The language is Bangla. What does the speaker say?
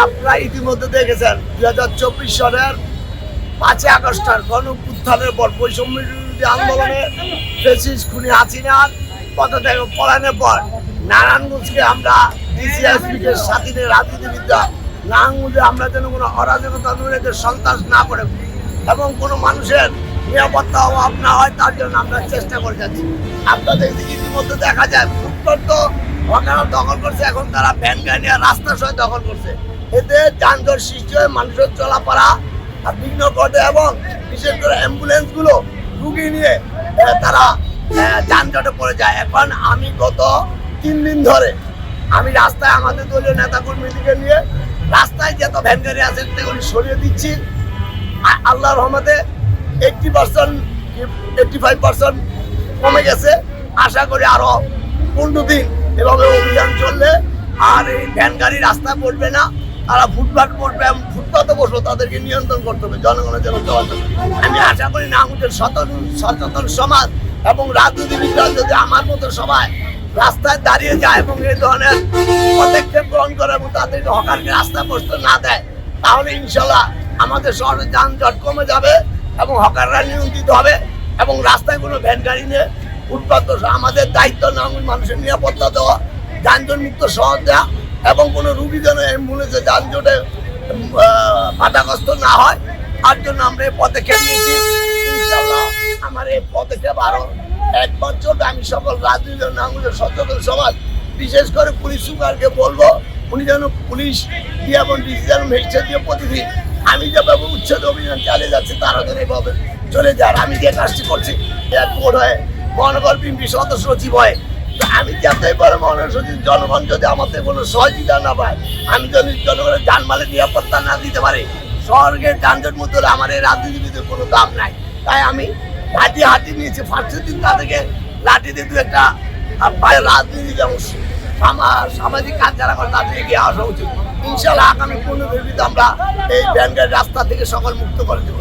আপনারা ইতিমধ্যে দেখেছেন 2024 সালের 5 আগস্টের গণঅভ্যুত্থানের পর বৈষম্য বিরোধী আন্দোলনে ফ্যাসিস্ট খুনি হাসিনার পদত্যাগ পলায়নের পর নারায়ণগঞ্জকে আমরা ডিসিএসপিকে স্বাধীনের রাজনীতিবিদ্যা নারায়ণগঞ্জে আমরা যেন কোনো অরাজকতা দুর্নীতির সন্ত্রাস না করে এবং কোনো মানুষের নিরাপত্তা অভাব না হয় তার জন্য আমরা চেষ্টা করে যাচ্ছি। আপনাদের ইতিমধ্যে দেখা যায় ফুটপাত তো ওখানে দখল করছে, এখন তারা ভ্যান গাড়ি নিয়ে রাস্তার সহ দখল করছে। এতে যানজট সৃষ্টি হয়ে মানুষের চলাফেরা বিঘ্ন ঘটে এবং বিশেষ করে অ্যাম্বুলেন্সগুলো রুগী নিয়ে তারা যানজটে পড়ে যায়। এখন আমি গত 3 দিন ধরে আমি রাস্তায় আমাদের দলীয় নেতাকর্মীদেরকে নিয়ে রাস্তায় যত ভ্যান গাড়ি আছে সেগুলি সরিয়ে দিচ্ছি। আল্লাহর রহমতে 80% 85% কমে গেছে। আশা করি আরো 15 দিন এভাবে অভিযান চললে আর এই ভ্যান গাড়ি রাস্তায় পড়বে না, তারা ফুটপাত পড়বে, ফুটপাতে বসবো, তাদেরকে নিয়ন্ত্রণ করতে হবে জনগণের জন্য চলাচল। আমি আশা করি না আমাদের সচেতন সমাজ এবং রাজনীতিবিদরা যদি আমার মতো সবাই রাস্তায় দাঁড়িয়ে যায় এবং এই ধরনের পদক্ষেপ গ্রহণ করে এবং তাদেরকে হকারকে রাস্তায় বসতে না দেয়, তাহলে ইনশাল্লাহ আমাদের শহরে যানজট কমে যাবে এবং হকাররা নিয়ন্ত্রিত হবে এবং রাস্তায় কোনো ভ্যান গাড়ি নিয়ে ফুটপাত আমাদের দায়িত্ব না মানুষের নিরাপত্তা দেওয়া, যানজট মুক্ত শহর দেওয়া এবং কোনো রুগী যেন অ্যাম্বুলেন্সে যানজটে বাধাগ্রস্ত না হয় তার জন্য আমরা এই পদক্ষেপ নিয়েছি। ইনশাল্লাহ আমার এই পদক্ষেপ আরো 1 বছর আমি সকল রাজনীতি নাগরিক সচেতন সমাজ বিশেষ করে পুলিশ সুপারকে বলবো উনি যেন পুলিশ দিয়ে এবং ডিজিটাল ম্যাজিস্ট্রেট দিয়ে প্রতিদিন আমি যেভাবে উচ্ছেদ অভিযান চালিয়ে যাচ্ছি তারা যেন এইভাবে চলে যায়। আমি যে কাজটি করছি এয়ারপোর্ট হয়ে মহানগর বিএনপি সদস্য সচিব হয়, আমি যাতে করে মহানগর সচিব জনগণ যদি আমাদের কোনো সহযোগিতা না পায়, আমি যদি জনগণের যানমালের নিরাপত্তা না দিতে পারি, শহরের যানজট মুক্ত হলে আমার এই রাজনীতিবিদের কোনো দাম নাই। তাই আমি হাতি নিয়েছি, ফার্স্টের দিন তাদেরকে লাঠি দিয়ে 2-1টা রাজনীতি যেমন সামাজিক কাজ যারা করে তাদের এগিয়ে আসা উচিত। ইনশাল্লাহ আগামী 15 দিনের ভিতরে আমরা এই ভ্যান গাড়ির রাস্তা থেকে সকল মুক্ত করে দেবো।